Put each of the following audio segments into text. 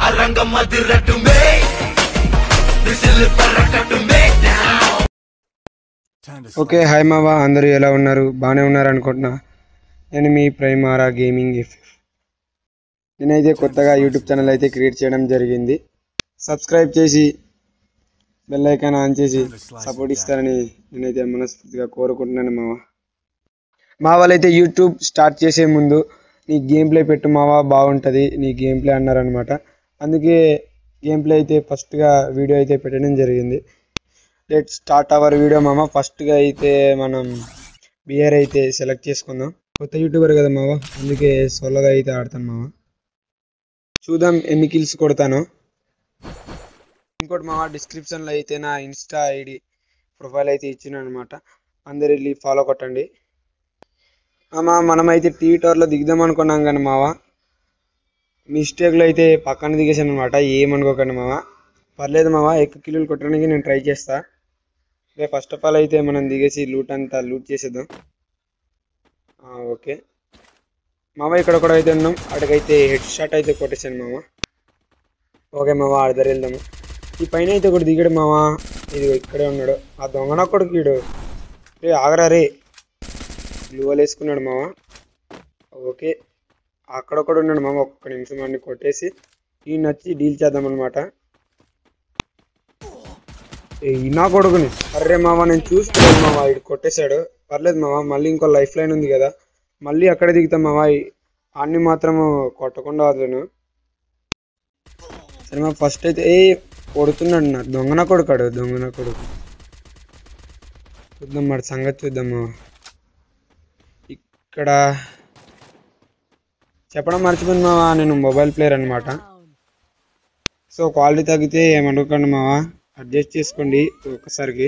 Arangaon అదిరట్టుమే whistle పరకట్టుమే okay hi మావా, అందరూ ఎలా ఉన్నారు? బాగానే ఉన్నారు అనుకుంటున్నా. నేను మీ ప్రైమారా గేమింగ్ ఎఫ్ఎఫ్. నేనైతే కొత్తగా యూట్యూబ్ ఛానల్ అయితే క్రియేట్ చేయడం జరిగింది. సబ్స్క్రైబ్ చేసి బెల్ ఐకాన్ ఆన్ చేసి సపోర్ట్ ఇస్తారని నేనైతే మనస్ఫూర్తిగా కోరుకుంటున్నాను మావా. మా వాళ్ళైతే యూట్యూబ్ స్టార్ట్ చేసే ముందు నీ గేమ్ ప్లే పెట్టు మావా, బాగుంటుంది నీ గేమ్ ప్లే అన్నారనమాట. అందుకే గేమ్ ప్లే అయితే ఫస్ట్గా వీడియో అయితే పెట్టడం జరిగింది. లెట్ స్టార్ట్ అవర్ వీడియో మామ. ఫస్ట్గా అయితే మనం బియర్ అయితే సెలెక్ట్ చేసుకుందాం. కొత్త యూట్యూబర్ కదా మావ, అందుకే సోలోగా అయితే ఆడతాను మావ. చూద్దాం ఎన్ని కిల్స్ కొడతాను. ఇంకోటి మామ, డిస్క్రిప్షన్లో అయితే నా ఇన్స్టా ఐడి ప్రొఫైల్ అయితే ఇచ్చిన అనమాట. అందరు వెళ్ళి ఫాలో కొట్టండి మామ. మనమైతే టీవీ టవర్లో దిగుదాం అనుకున్నాం కానీ మావ, మిస్టేక్లో అయితే పక్కన దిగేసాను అనమాట. ఏమనుకోకండి మావ, పర్లేదు మావ, ఎక్కువ కిల్లులు కొట్టడానికి నేను ట్రై చేస్తా. ఫస్ట్ ఆఫ్ ఆల్ అయితే మనం దిగేసి లూట్ అంతా లూట్ చేసేద్దాం. ఓకే మామ, ఇక్కడ కూడా అయితే ఉన్నాం. అక్కడికైతే హెడ్ షాట్ అయితే కొట్టేసాను మామ. ఓకే మామ, ఆడదారు వెళ్దాము. ఈ పైన అయితే ఒకటి దిగాడు మామ. ఇది ఇక్కడే ఉన్నాడు ఆ దొంగన కొడుకు. వీడు రే ఆగరా రే, గ్లూవల్ వేసుకున్నాడు మామ. ఓకే అక్కడొక్కడు ఉన్నాడు మామ. ఒక్క నిమిషం అన్ని కొట్టేసి ఈ నచ్చి డీల్ చేద్దాం అనమాట. నా కొడుకుని అర్రే మామ, నేను చూస్తున్నాను మామ, ఇటు కొట్టేశాడు. పర్లేదు మామ, మళ్ళీ ఇంకో లైఫ్ లైన్ ఉంది కదా, మళ్ళీ అక్కడే దిగుతాం మామ. అన్ని మాత్రము కొట్టకుండా వదలను. సరే మా, ఫస్ట్ అయితే కొడుతున్నాడు నా దొంగన కొడుకాడు. దొంగన కొడుకు చూద్దాం మరి సంగతి చూద్దాం మామ. ఇక్కడ చెప్పడం మర్చిపోయింది మామ, నేను మొబైల్ ప్లేయర్ అనమాట. సో క్వాలిటీ తగ్గితే ఏమనుకోండి మామ, అడ్జస్ట్ చేసుకోండి ఒక్కసారికి.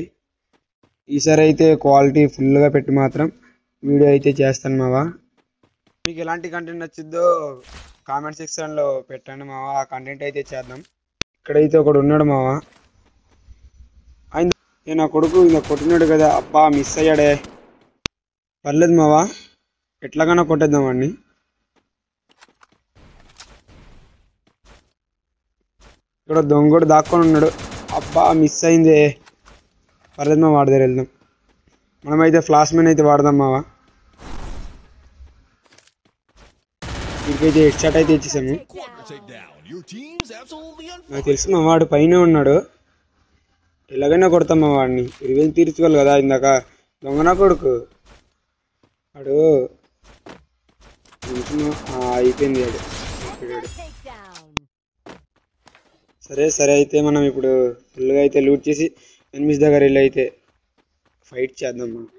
ఈసారి అయితే క్వాలిటీ ఫుల్గా పెట్టి మాత్రం వీడియో అయితే చేస్తాను మావా. మీకు ఎలాంటి కంటెంట్ నచ్చిద్దో కామెంట్ సెక్షన్లో పెట్టండి మావా, ఆ కంటెంట్ అయితే చేద్దాం. ఇక్కడైతే ఒకడు ఉన్నాడు మావా. ఆయన నా కొడుకు ఇలా కొట్టినాడు కదా, అబ్బా మిస్ అయ్యాడే. పర్లేదు మావా, ఎట్లాగైనా కొట్టేద్దాం వాడిని. ఇక్కడ దొంగడు దాక్కొని ఉన్నాడు, అబ్బా మిస్ అయిందే. పర్లేదు మా, వాడి దగ్గర వెళ్దాం. మనమైతే ఫ్లాష్ మ్యాన్ అయితే వాడదాం మావా. వీడికైతే హెడ్ షాట్ అయితే ఇచ్చేసాము. నాకు తెలుసు మా వాడు పైన ఉన్నాడు, ఎలాగైనా కొడతాం మా వాడిని. రివెంజ్ తీర్చుకోవాలి కదా. ఇందాక దొంగనా కొడుకు వాడు అయిపోయింది వాడు. సరే సరే, అయితే మనం ఇప్పుడు ఫుల్గా అయితే లూట్ చేసి ఎనిమిస్ దగ్గర వెళ్ళి అయితే ఫైట్ చేద్దాం మనం.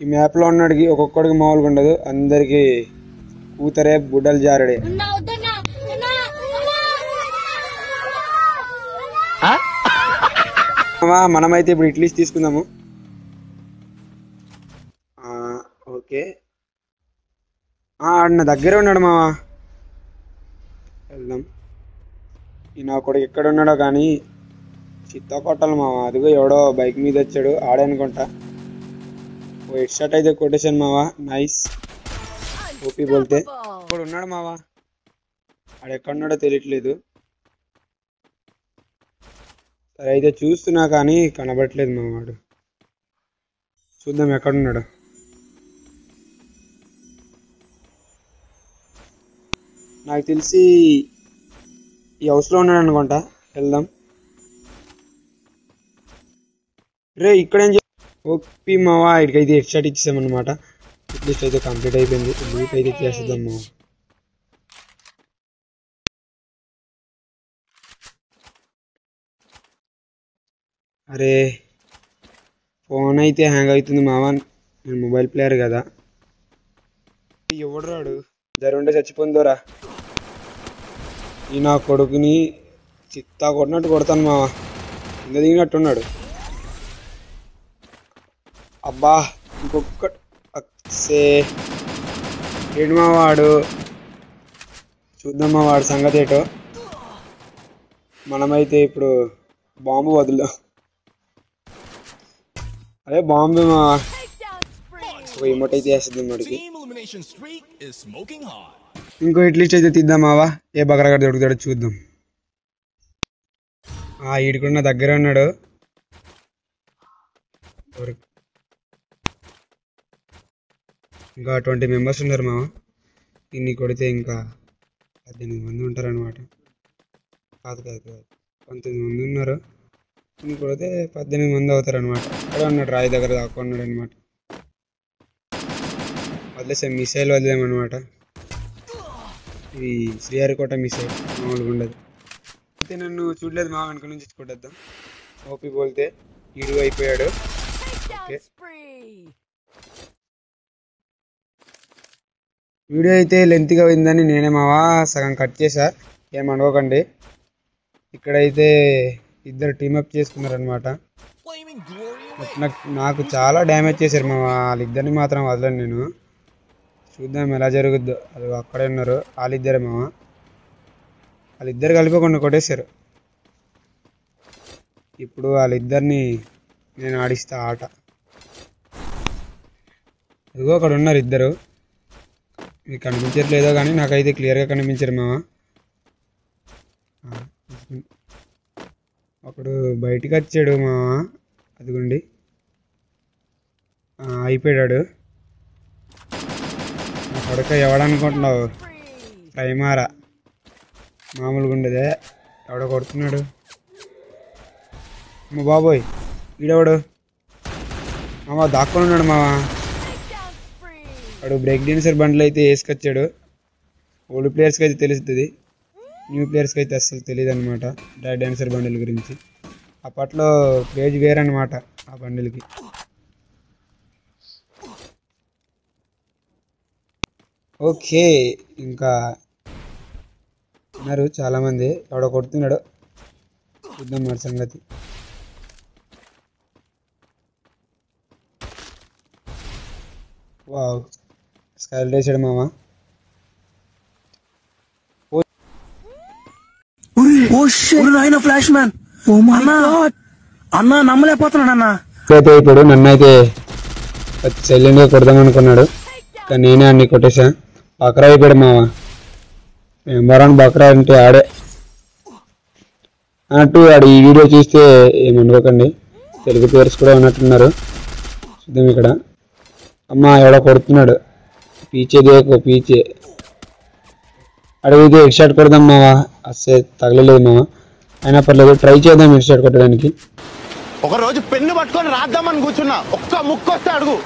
ఈ మ్యాప్లో ఉన్నడికి ఒక్కొక్కడికి మామూలుగా ఉండదు, అందరికి కూతరే బుడ్డలు జారడే. మనమైతే ఇప్పుడు ఇడ్లీస్ తీసుకుందాము. ఓకే నా దగ్గరే ఉన్నాడు మావా, వెళ్దాం. ఈ నా కొడుకు ఎక్కడ ఉన్నాడో కానీ చిత్తా కొట్టాలి మావా. అదిగో ఎవడో బైక్ మీద వచ్చాడు, ఆడనుకుంటా. హెడ్ షాట్ అయితే కొట్టేశాను మావా, నైస్. ఓపీ బోల్తే ఇప్పుడు ఉన్నాడు మావా, ఆడు ఎక్కడున్నాడో తెలియట్లేదు. సరే అయితే చూస్తున్నా కానీ కనబడట్లేదు మావాడు. చూద్దాం ఎక్కడున్నాడు. నాకు తెలిసి ఈ హౌస్లో ఉన్నాడు అనుకుంటా, వెళ్దాం. రే ఇక్కడేం ఓపీ మావా, ఇక్కడికైతే హెడ్ షాట్ ఇచ్చేసామన్నమాట. అట్లీస్ట్ అయితే కంప్లీట్ అయిపోయింది. లూట్ అయితే చేసేద్దాం మావా. అరే ఫోన్ అయితే హ్యాంగ్ అవుతుంది మావా, నేను మొబైల్ ప్లేయర్ కదా. ఎవడు రాడు, జరుండే చచ్చిపోయిందోరా. ఈ నా కొడుకుని చిత్తా కొట్టినట్టు కొడతాను మావా. కింద దిగినట్టున్నాడు. అబ్బా ఇంకొక ఏడు మా వాడు. చూద్దాం మా వాడు సంగతి ఏటో. మనమైతే ఇప్పుడు బాంబు వదులుదాం. అదే బాంబు మా ఒక ఇమోట్ అయితే వేస్తుంది వాడికి. ఇంకో ఇట్లీస్ట్ అయితే తీద్దాం మావా, ఏ బకరగాడు దొరుకుతాడో చూద్దాం. ఈడుకున్న దగ్గర ఉన్నాడు. ఇంకా 20 మెంబర్స్ ఉన్నారు మావా. ఇన్ని కొడితే ఇంకా 18 మంది ఉంటారనమాట. కాదు 19 మంది ఉన్నారు. ఇన్ని కొడితే 18 మంది అవుతారనమాట. అక్కడే ఉన్నాడు, రాయి దగ్గర దాక్కున్నాడు అనమాట. వదిలేసాం, మిసైల్ వదిలేమన్నమాట. ఇది శ్రీహరికోట మిసైల్, మామూలుగా ఉండదు. అయితే నన్ను చూడలేదు మా వెనక నుంచి కొట్టేద్దాం. ఓపి బోల్తే ఈడు అయిపోయాడు. ఓకే, వీడియో అయితే లెంత్గా అయిందని నేనే మావా సగం కట్ చేసా, ఏమనుకోకండి. ఇక్కడైతే ఇద్దరు టీమప్ చేసుకున్నారనమాట. నాకు చాలా డ్యామేజ్ చేశారు మావా, వాళ్ళిద్దరిని మాత్రం వదలను నేను. చూద్దాం ఎలా జరుగుద్దో. అది అక్కడే ఉన్నారు వాళ్ళిద్దరే మావా, వాళ్ళిద్దరు కలిపి కొట్టేశారు. ఇప్పుడు వాళ్ళిద్దరిని నేను ఆడిస్తా ఆట. ఇదిగో అక్కడ ఉన్నారు ఇద్దరు, మీకు కనిపించట్లేదో కానీ నాకైతే క్లియర్గా కనిపించారు మావా. ఒకడు బయటికి వచ్చాడు మావా, అదిగోండి అయిపోయాడు. నా కొడుక ఎవడనుకుంటున్నావు, ప్రైమారా మామూలుగా ఉండదే. ఎవడో కొడుతున్నాడు, మా బాబోయ్ ఈడెవడు మావా, దాక్కొని ఉన్నాడు మావా. వాడు బ్రేక్ డాన్సర్ బండ్లు అయితే వేసుకొచ్చాడు. ఓల్డ్ ప్లేయర్స్కి అయితే తెలుస్తుంది, న్యూ ప్లేయర్స్కి అయితే అస్సలు తెలియదు అనమాట బ్రేక్ డాన్సర్ బండిల్ గురించి. అప్పట్లో క్రేజ్ వేరనమాట ఆ బండిల్కి. ఓకే, ఇంకా ఉన్నారు చాలామంది. ఎవడో కొడుతున్నాడు, చూద్దాం మరి సంగతి. వావ్, స్కైల్ వేసాడు మామ. ఫ్లాష్ మ్యాన్ అన్నా, నమ్మలేకపోతున్నాడు అన్న. అయితే ఇప్పుడు నన్ను అయితే సైలెంట్గా కొడదాం అనుకున్నాడు, కానీ నేనే అన్ని కొట్టేసా. బక్రా అయిపోయాడు మామ. ఎంబరాన్ బక్రా అంటే ఆడే అన్నట్టు. ఆడు ఈ వీడియో చూస్తే ఏమనుకోకండి, తెలుగు ప్లేయర్స్ కూడా ఉన్నట్టున్నారు. చూద్దాం ఇక్కడ. అమ్మ ఎవడో కొడుతున్నాడు, పీచే దేకో పీచే. అడిగితే హెడ్ షాట్ కొడదాం మావా, అస్సే తగలలేదు మావా. అయినా పర్లేదు, ట్రై చేద్దాం హెడ్ షాట్ కొట్టడానికి. ఒక రోజు పెన్ను పట్టుకొని రాద్దామని కూర్చున్నా, ఒక్క ముక్కు వస్తే అడుగు.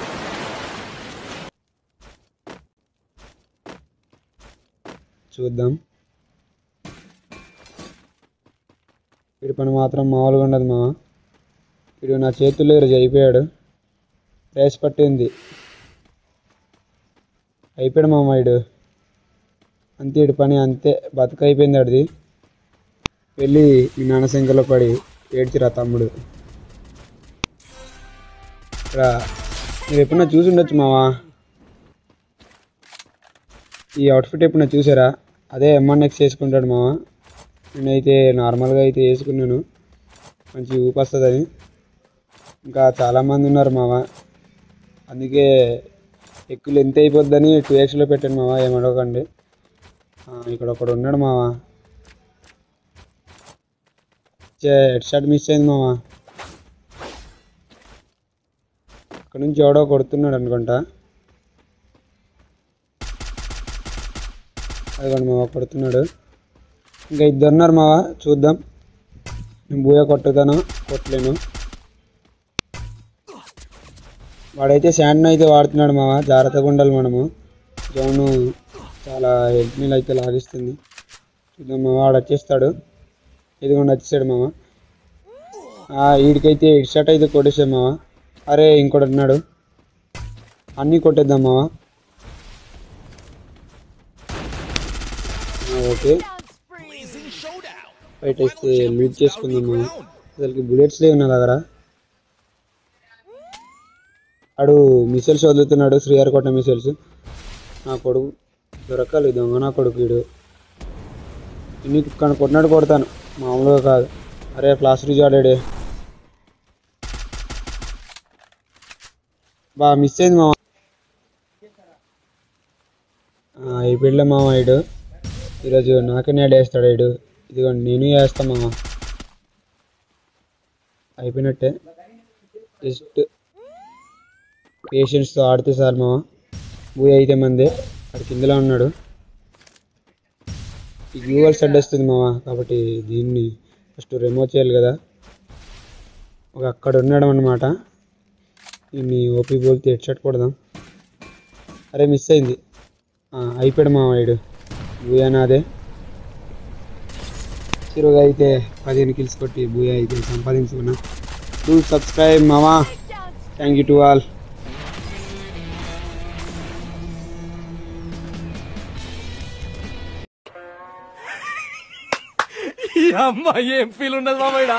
చూద్దాం. వీడి పని మాత్రం మామూలుగా ఉండదు మావా. వీడు నా చేతుల్లో ఈరోజు అయిపోయాడు. రేస్ పట్టింది, అయిపోయాడు మామ వీడు. అంతే, వీడి పని అంతే, బతుకైపోయింది ఆడిది. వెళ్ళి మీ నాన్న శంకలో పడి ఏడ్చిరా తమ్ముడు. ఇక్కడ మీరు ఎప్పుడన్నా చూసి ఉండొచ్చు మావా, ఈ అవుట్ఫిట్ ఎప్పుడన్నా చూసారా? అదే M1X వేసుకుంటాడు మావా. నేనైతే నార్మల్గా అయితే వేసుకున్నాను, మంచి ఊపి వస్తుందని. ఇంకా చాలామంది ఉన్నారు మావా, అందుకే ఎక్కువ ఎంత అయిపోద్దని 2Xలో పెట్టాను మావా, ఏమడకండి. ఇక్కడ ఒకడు ఉన్నాడు మావా. హెడ్ షాట్ మిస్ అయింది మావా. అక్కడ నుంచి ఎవడో కొడుతున్నాడు అనుకుంటా. అదిగోండి మావా, కొడుతున్నాడు. ఇంకా ఇద్దరు ఉన్నారు మావా, చూద్దాం. నేను బూయ కొట్టుతాను, కొట్టలేను. వాడైతే శాండ్ను అయితే వాడుతున్నాడు మావా, జాగ్రత్తగా ఉండాలి మనము. జోను చాలా హెల్ప్ మీల్ అయితే లాగిస్తుంది. చూద్దాం మావా, వాడు వచ్చేస్తాడు. ఇదిగోండి వచ్చేసాడు మావా. వీడికైతే హెడ్ షాట్ అయితే కొట్టేసాడు మావా. అరే ఇంకోటి ఉన్నాడు, అన్నీ కొట్టేద్దాం మావా. ఓకే, ఫైట్ అయితే లూట్ చేసుకుందాం మావా. అసలుకి బుల్లెట్స్ లేవు నా దగ్గర. ఆడు మిసైల్స్ వదులుతున్నాడు, శ్రీహరికోట మిసైల్స్. నా కొడుకు దొరకాలి, దొంగ నా కొడుకు వీడు. ఇన్ని కొట్టినాడు కొడతాను, మామూలుగా కాదు. అరే ఫ్లాష్ రీజ్ ఆడాడే, బాగా మిస్ అయింది మామ. అయిపోయిలే మామ ఇడు ఈరోజు నాకనే యాడ్ వేస్తాడు ఇడు. ఇదిగోండి నేను వేస్తా మామ. అయిపోయినట్టే. జస్ట్ పేషెన్స్తో ఆడితే సార్ మామ. బూయ్ అయితే మంది అక్కడ కిందలో ఉన్నాడు. ఈ వ్యూవర్స్ అడ్డు వస్తుంది మామ, కాబట్టి దీన్ని ఫస్ట్ రిమూవ్ చేయాలి కదా. ఒక అక్కడ ఉన్నాడు అన్నమాట. దీన్ని ఓపీ బోల్తే హెడ్ షాట్ కొడదాం. అరే మిస్ అయింది. అయిపోయాడు మామ వీడు. బూయా నాదే. చిరుగా అయితే 15 కిల్స్ కొట్టి బూయా అయితే సంపాదించుకున్నా. డూ సబ్స్క్రైబ్ మామా. Thank you to all. ఈ అమ్మాయి ఏం ఫీల్ ఉన్నది మామయ్య.